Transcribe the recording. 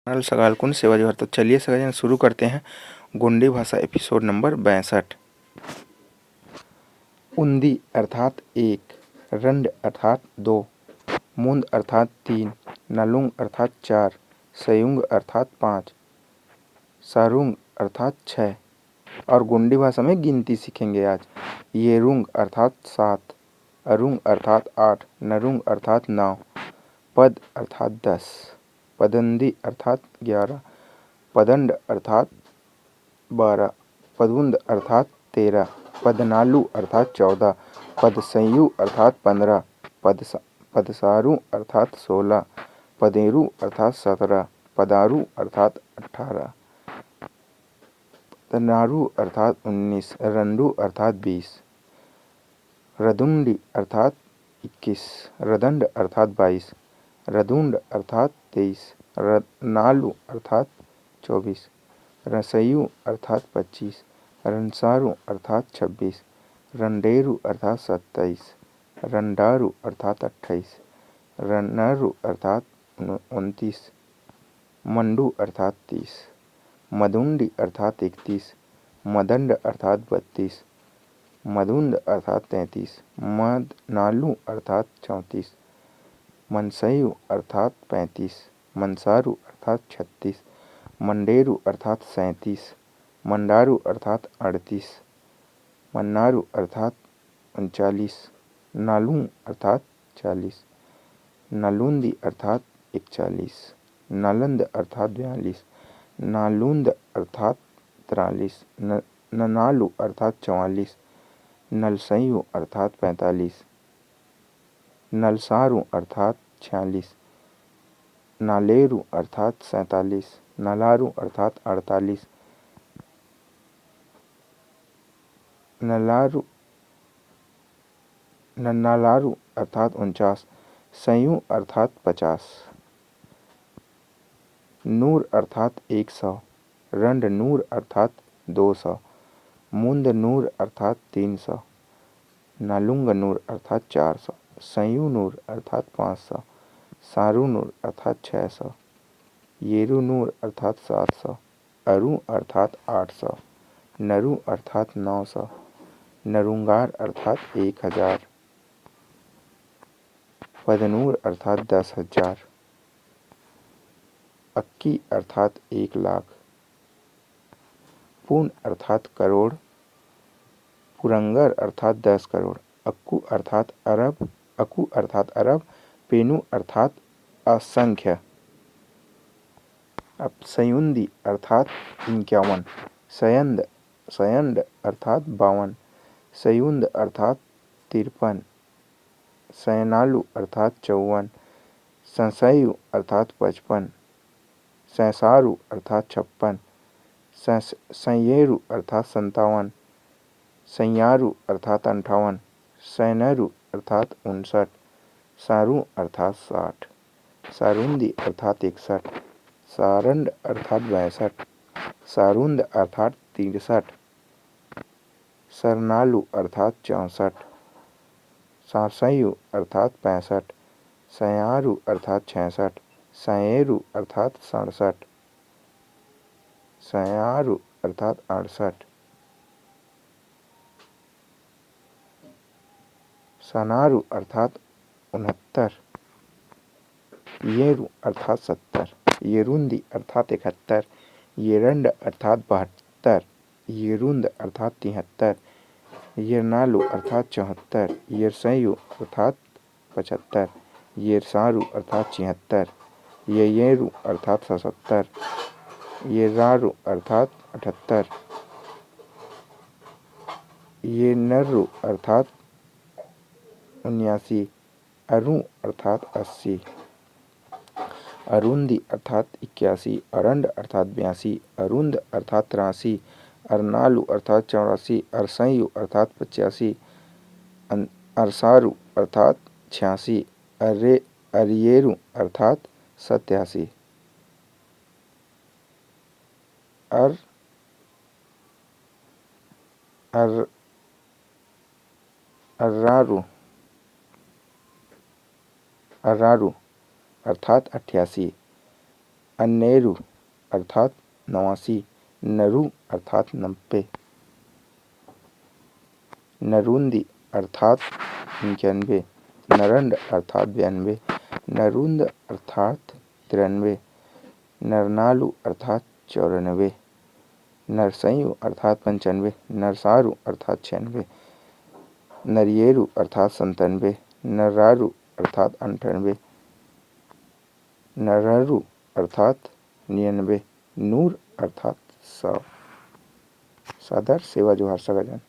Channel सगालकुन सेवा जोहर। तो चलिए सगाजन शुरू करते हैं गोंडी भाषा एपिसोड नंबर 62। उंदी अर्थात एक, रंड अर्थात दो, मूंद अर्थात तीन, नलुंग अर्थात चार, सयुंग अर्थात पाँच, सारुंग अर्थात छः। और गोंडी भाषा में गिनती सीखेंगे आज। येरुंग अर्थात सात, अरुंग अर्थात आठ, नरुंग अर्थात नौ, पद अर्थात 10, पदंदी अर्थात 11, पदंड अर्थात 12, पदुंद अर्थात 13, पदनालू अर्थात 14, पदसंयु अर्थात 15, पदसारु अर्थात 16, पदेरु अर्थात 17, पदारु अर्थात 18, पदनारु अर्थात 19, रंडू अर्थात 20, रदुंडी अर्थात 21, रदंड अर्थात 22, रदुंड अर्थात 23, रनालू अर्थात 24, रसयु अर्थात 25, रनसारु अर्थात 26, रंडेरु अर्थात 27, रंडारु अर्थात 28, रनरु अर्थात 29, मंडू अर्थात 30, मदुंडी अर्थात 31, मदंड अर्थात 32, मदुंद अर्थात 33, मदनालू अर्थात 34, मनसयु अर्थात 35, मनसारु अर्थात 36, मंडेरु अर्थात 37, मंडारु अर्थात 38, मन्नारु अर्थात 39, नालुंग अर्थात 40, नलुंदी अर्थात 41, नालंद अर्थात 42, नालुंद अर्थात 43, ननालु अर्थात 44, नलसयु अर्थात 45, नलसारु अर्थात 46, नालेरु अर्थात 47, नलारु अर्थात 48, ननालारु अर्थात 49, सयु अर्थात 50, नूर अर्थात 100, रंड नूर अर्थात 200, मूंद नूर अर्थात 300, नालुंग नूर अर्थात 400, सयु नूर अर्थात 500, सारू नूर अर्थात 600, येरु नूर अर्थात 700, अरु अर्थात 800, नरु अर्थात 900, नरुंगार अर्थात 1000, पदनूर अर्थात 10,000, अक्की अर्थात 1,00,000, पून अर्थात करोड़, पुरंगर अर्थात 10 करोड़, अक्कू अर्थात अरब, पेनु अर्थात असंख्य। अब सयुंदी अर्थात 51, सयंड अर्थात 52, सयुंद अर्थात 53, सयनालु अर्थात 54, संसयु अर्थात 55, सैंसारु अर्थात 56, सैंयेरु अर्थात 57, सैंयारु अर्थात 58, सैनरु अर्थात 59, सारू अर्थात 60, सारुंदी अर्थात 61, सारंड अर्थात 62, सारुंद अर्थात 63, सरनालु अर्थात 64, सासयु अर्थात 65, सयारु अर्थात 66, सयेरु अर्थात 67, सयारु अर्थात 68, सनारु अर्थात 69, येरु अर्थात 70, येरुंदी अर्थात 71, येरंड अर्थात 72, येरुंद अर्थात 73, येरनालु अर्थात 74, येरसयु अर्थात 75, येरसारु अर्थात 76, येयेरु अर्थात 77, येरारु अर्थात 78, येनरु अर्थात 79, अरु अर्थात 80, अरुंदी अर्थात 81, अरंड अर्थात 82, अरुंद अर्थात 83, अरनालु अर्थात 84, अरसयु अर्थात 85, अरसारु अर्थात 86, अरियेरु अर्थात 87, अर्रारु अर्थात 88, अन्नेरु अर्थात 89, नरु अर्थात 90, नरुंदी अर्थात 91, नरंड अर्थात 92, नरुंद अर्थात 93, नरनालू अर्थात 94, नरसयु अर्थात 95, नरसारु अर्थात 96, नरियेरु अर्थात 97, नरारु अर्थात 98, नररु अर्थात 99, नूर अर्थात 100। सादर सेवा जोहार सगाजन।